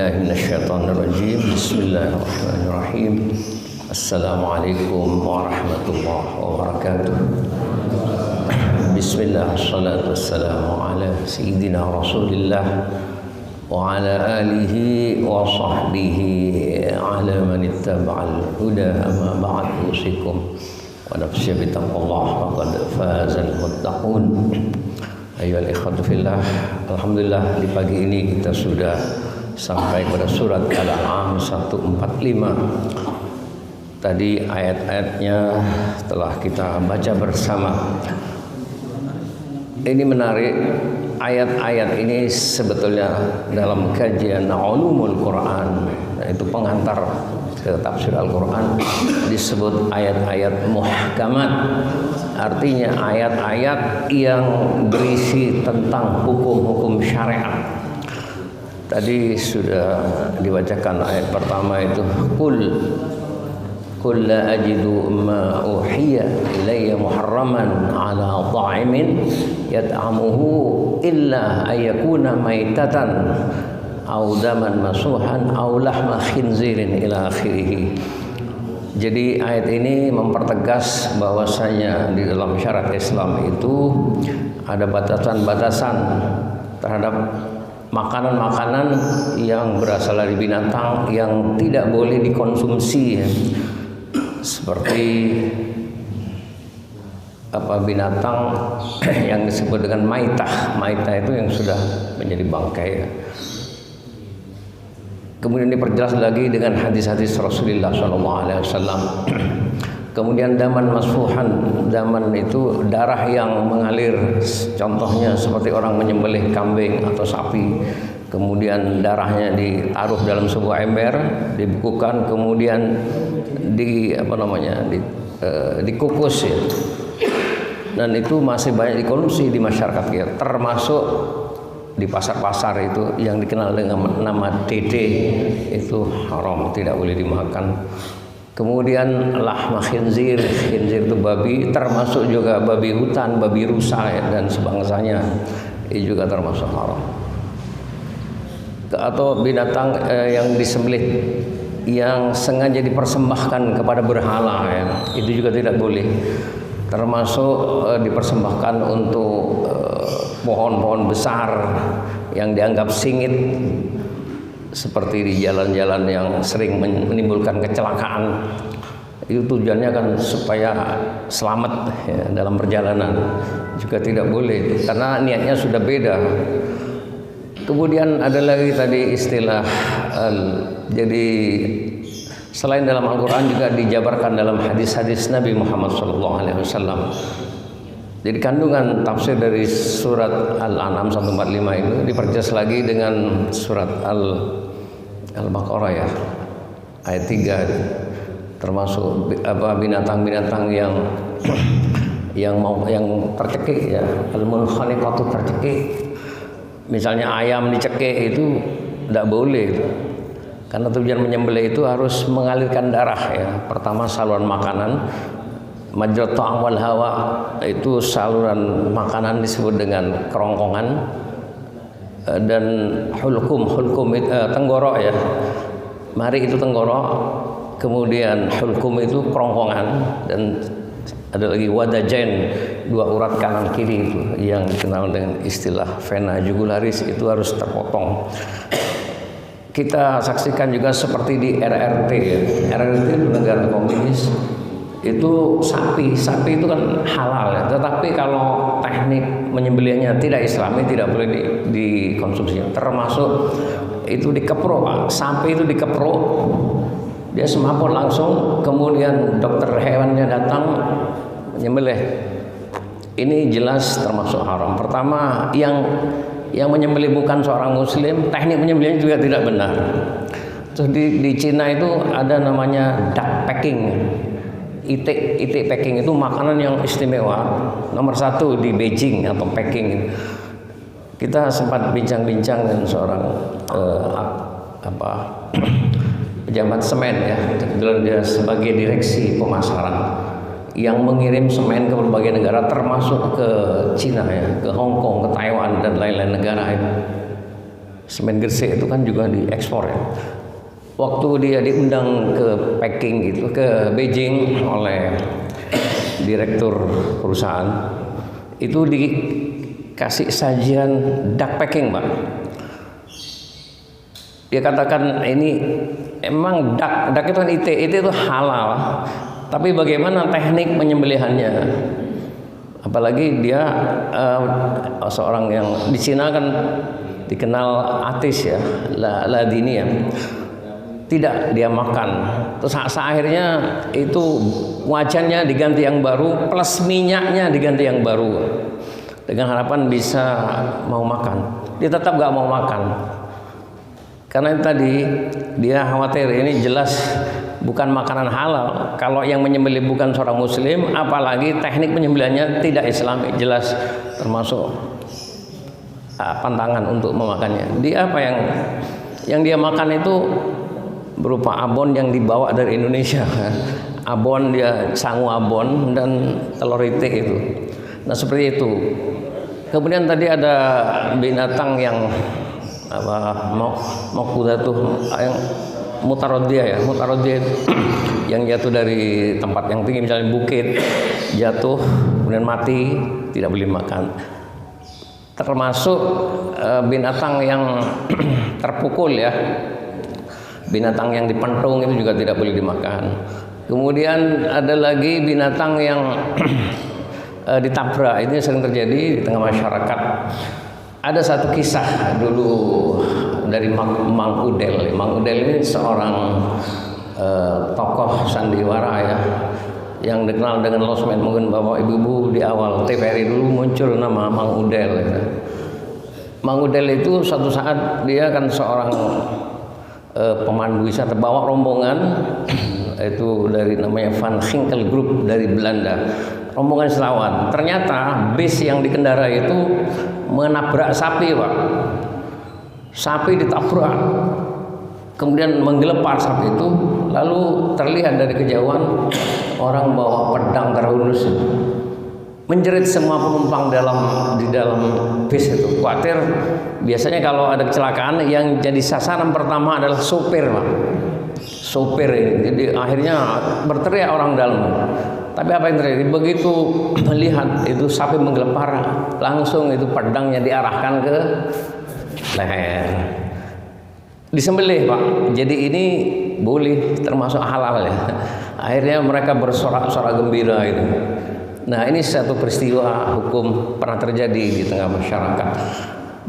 billahi minasyaitonir rajim. Bismillahirrahmanirrahim. Assalamualaikum warahmatullahi wabarakatuh. Bismillah, assalatu wassalamu ala sayyidina Rasulillah wa ala alihi wa sahbihi ala man ittaba'al huda, amma ba'd. Usikum wa nafsi bi taqwallah faqad fazal muttaqun. Ayyuhal ikhwatu fillah, alhamdulillah di pagi ini kita sudah sampai pada surat Al-An'am 145. Tadi ayat-ayatnya telah kita baca bersama. Ini menarik, ayat-ayat ini sebetulnya dalam kajian ulumul Quran, itu pengantar ke tafsir Al-Quran, disebut ayat-ayat muhkamat. Artinya ayat-ayat yang berisi tentang hukum-hukum syariat. Tadi sudah dibacakan ayat pertama itu, Qul la ajidu ma uhiya ilayya muharraman ala ta'imin yat'amuhu illa ayyakuna maitatan aw daman masuhan aw lahma khinzirin ila akhirih. Jadi ayat ini mempertegas bahwasanya di dalam syariat Islam itu ada batasan-batasan terhadap makanan-makanan yang berasal dari binatang yang tidak boleh dikonsumsi, seperti binatang yang disebut dengan maitah. Maitah itu yang sudah menjadi bangkai. Kemudian diperjelas lagi dengan hadis-hadis Rasulullah SAW. Kemudian daman masfuhan, daman itu darah yang mengalir, contohnya seperti orang menyembelih kambing atau sapi, kemudian darahnya ditaruh dalam sebuah ember, dibekukan, kemudian dikukus ya. Dan itu masih banyak dikonsumsi di masyarakat kita, termasuk di pasar-pasar itu yang dikenal dengan nama dede, itu haram, tidak boleh dimakan. Kemudian lahma khinzir, khinzir itu babi, termasuk juga babi hutan, babi rusa ya, dan sebangsanya, itu juga termasuk haram. Atau binatang yang disembelih yang sengaja dipersembahkan kepada berhala ya, itu juga tidak boleh. Termasuk dipersembahkan untuk pohon-pohon besar yang dianggap singit, seperti di jalan-jalan yang sering menimbulkan kecelakaan. Itu tujuannya kan supaya selamat ya, dalam perjalanan, juga tidak boleh karena niatnya sudah beda. Kemudian ada lagi tadi istilah jadi selain dalam Al-Quran juga dijabarkan dalam hadis-hadis Nabi Muhammad SAW. Jadi kandungan tafsir dari surat Al-An'am 145 itu diperjelas lagi dengan surat Al-Baqarah ya, ayat 3, termasuk binatang-binatang yang tercekik ya, al-munkhaniqatu tercekik. Misalnya ayam dicekik itu tidak boleh, karena tujuan menyembelih itu harus mengalirkan darah ya. Pertama saluran makanan, majrat ta'am wal hawa, itu saluran makanan disebut dengan kerongkongan, dan hulkum itu tenggorok ya. Mari itu tenggorok, kemudian hulkum itu kerongkongan, dan ada lagi wadajain, dua urat kanan kiri itu yang dikenal dengan istilah vena jugularis, itu harus terpotong. Kita saksikan juga seperti di RRT ya. RRT itu negara komunis, itu sapi itu kan halal ya, tetapi kalau teknik menyembelihnya tidak islami, tidak boleh dikonsumsi. Termasuk itu dikeprok Pak. Sapi itu dikeprok, dia semaput langsung, kemudian dokter hewannya datang menyembelih. Ini jelas termasuk haram. Pertama, yang menyembelih bukan seorang muslim, teknik menyembelihnya juga tidak benar. Terus di Cina itu ada namanya duck packing. Itik packing itu makanan yang istimewa, nomor 1 di Beijing atau Peking. Kita sempat bincang-bincang dengan seorang pejabat semen ya, kebetulan dia sebagai direksi pemasaran yang mengirim semen ke berbagai negara, termasuk ke Cina ya, ke Hong Kong, ke Taiwan dan lain-lain negara itu. Semen gresik itu kan juga diekspor ya. Waktu dia diundang ke Peking gitu, ke Beijing oleh direktur perusahaan, itu dikasih sajian duck packing, Pak. Dia katakan ini emang duck itu kan IT itu halal, tapi bagaimana teknik penyembelihannya? Apalagi dia seorang yang di Cina kan dikenal ateis ya, la dini ya. Tidak dia makan. Terus akhirnya itu wajannya diganti yang baru, plus minyaknya diganti yang baru, dengan harapan bisa mau makan. Dia tetap gak mau makan, karena tadi dia khawatir ini jelas bukan makanan halal. Kalau yang menyembelih bukan seorang muslim, apalagi teknik penyembelihannya tidak islami, jelas termasuk pantangan untuk memakannya. Dia apa yang dia makan itu berupa abon yang dibawa dari Indonesia. Abon, dia sangu abon dan telur itik itu. Nah seperti itu. Kemudian tadi ada binatang yang maqudatuh yang mutaroddia ya, mutaroddia yang jatuh dari tempat yang tinggi, misalnya bukit, jatuh kemudian mati, tidak boleh makan. Termasuk binatang yang terpukul ya, binatang yang dipentung itu juga tidak boleh dimakan. Kemudian ada lagi binatang yang ditabrak, ini sering terjadi di tengah masyarakat. Ada satu kisah dulu dari Mang Udel. Mang Udel ini seorang tokoh sandiwara ya, yang dikenal dengan losmen. Mungkin bapak ibu-ibu di awal TVRI dulu muncul nama Mang Udel ya. Mang Udel itu suatu saat dia kan seorang pemandu wisata, bawa rombongan itu dari namanya Van Ginkel Group dari Belanda, rombongan selawan. Ternyata bis yang dikendarai itu menabrak sapi, Pak. Sapi ditabrak, kemudian menggelepar sapi itu, lalu terlihat dari kejauhan orang bawa pedang terhunus menjerit semua penumpang di dalam bis itu. Khawatir, biasanya kalau ada kecelakaan yang jadi sasaran pertama adalah sopir, Pak. Sopir ini. Jadi akhirnya berteriak orang dalam. Tapi apa yang terjadi? Begitu melihat itu sapi menggelepar, langsung itu pedangnya diarahkan ke leher, disembelih, Pak. Jadi ini boleh, termasuk halal ya. Akhirnya mereka bersorak-sorak gembira itu. Nah ini satu peristiwa hukum pernah terjadi di tengah masyarakat.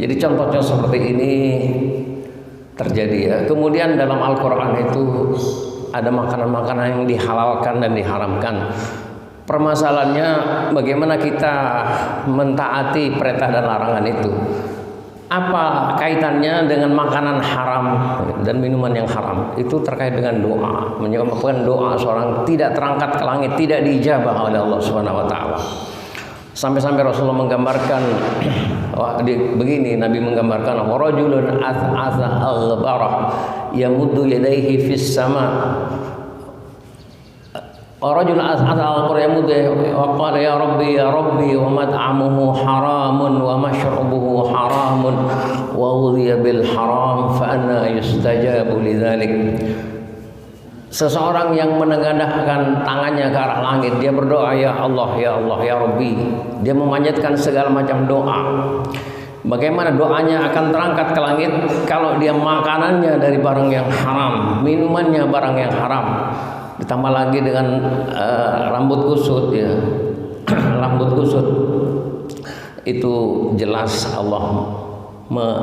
Jadi contohnya seperti ini terjadi ya. Kemudian dalam Al-Quran itu ada makanan-makanan yang dihalalkan dan diharamkan. Permasalahannya bagaimana kita mentaati perintah dan larangan itu. Apa kaitannya dengan makanan haram dan minuman yang haram? Itu terkait dengan doa. Menyebabkan doa seorang tidak terangkat ke langit, tidak diijabah oleh Allah Subhanahu wa taala. Sampai-sampai Rasulullah menggambarkan begini, Nabi menggambarkan rajulun at'atha al-barah yamuddu yadayhi fis sama. Rajul as'ad al-Qur'an wa qala ya rabbi wa mat'amuhu haramun wa mashrabuhu haramun wa ghudhiya bil haram fa anna yustajabu lidzalik. Seseorang yang menengadahkan tangannya ke arah langit, dia berdoa ya Allah ya Allah ya Rabbi, dia memanjatkan segala macam doa. Bagaimana doanya akan terangkat ke langit kalau dia makanannya dari barang yang haram, minumannya barang yang haram, ditambah lagi dengan rambut kusut ya. Rambut kusut itu jelas Allah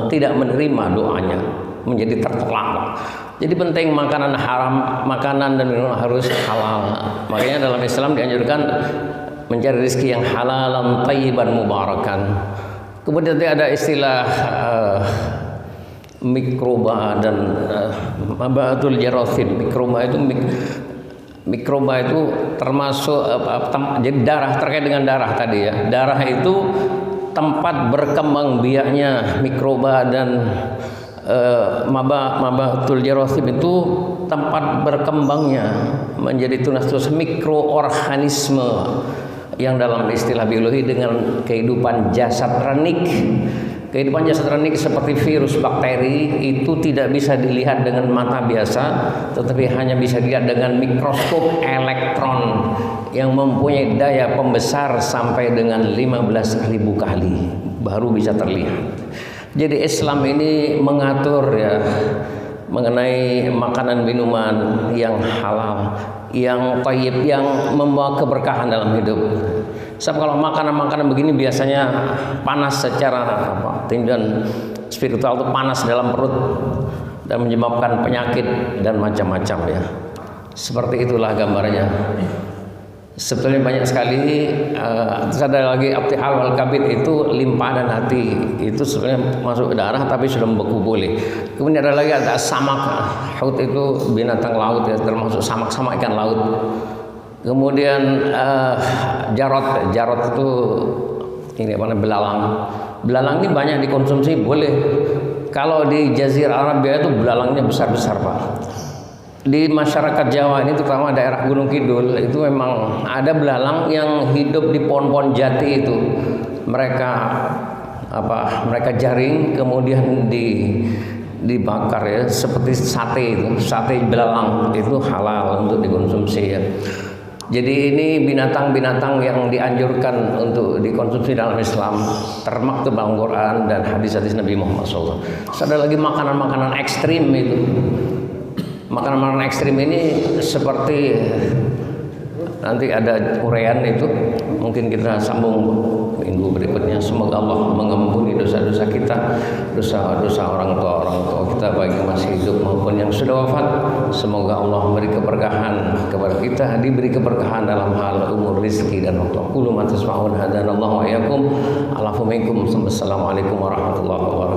tidak menerima doanya, menjadi tertolak. Jadi penting makanan haram, makanan dan minuman harus halal. Makanya dalam Islam dianjurkan mencari rezeki yang halalan thayyiban mubarakan. Kemudian ada istilah mikroba dan mabatul jarathim. Mikroba itu termasuk jadi darah, terkait dengan darah tadi ya. Darah itu tempat berkembang biaknya mikroba, dan mabatul jarathim itu tempat berkembangnya menjadi tunas-tunas mikroorganisme yang dalam istilah biologi dengan kehidupan jasad renik. Kehidupan jasad ini seperti virus, bakteri, itu tidak bisa dilihat dengan mata biasa, tetapi hanya bisa dilihat dengan mikroskop elektron yang mempunyai daya pembesar sampai dengan 15.000 kali baru bisa terlihat. Jadi Islam ini mengatur ya mengenai makanan minuman yang halal, yang thayyib, yang membawa keberkahan dalam hidup. Sebab kalau makanan-makanan begini biasanya panas secara tinjauan spiritual, itu panas dalam perut dan menyebabkan penyakit dan macam-macam ya. Seperti itulah gambarnya. Sebetulnya banyak sekali. Terus ada lagi abtihal wal kabid, itu limpa dan hati, itu sebenarnya masuk ke darah tapi sudah membeku boleh. Kemudian ada lagi ada samak, haut itu binatang laut ya, termasuk samak-samak ikan laut. Kemudian jarot itu ini apa namanya, belalang. Belalang ini banyak dikonsumsi, boleh. Kalau di Jazirah Arabia itu belalangnya besar-besar Pak. Di masyarakat Jawa ini, terutama daerah Gunung Kidul, itu memang ada belalang yang hidup di pohon-pohon jati itu. Mereka jaring kemudian dibakar ya, seperti sate itu. Sate belalang itu halal untuk dikonsumsi ya. Jadi ini binatang-binatang yang dianjurkan untuk dikonsumsi dalam Islam, termaktub dalam Quran dan hadis-hadis Nabi Muhammad SAW. Ada lagi makanan-makanan ekstrim itu. Makanan-makanan ekstrim ini seperti nanti ada uraian itu, mungkin kita sambung minggu berikutnya. Semoga Allah mengampuni dosa-dosa kita, dosa-dosa orang tua kita, baik yang masih hidup maupun yang sudah wafat. Semoga Allah memberi keberkahan kepada kita, diberi keberkahan dalam hal umur, rizki dan waktu. Qul ma tasma'un hadanallahu wa iyyakum. Assalamualaikum warahmatullahi wabarakatuh.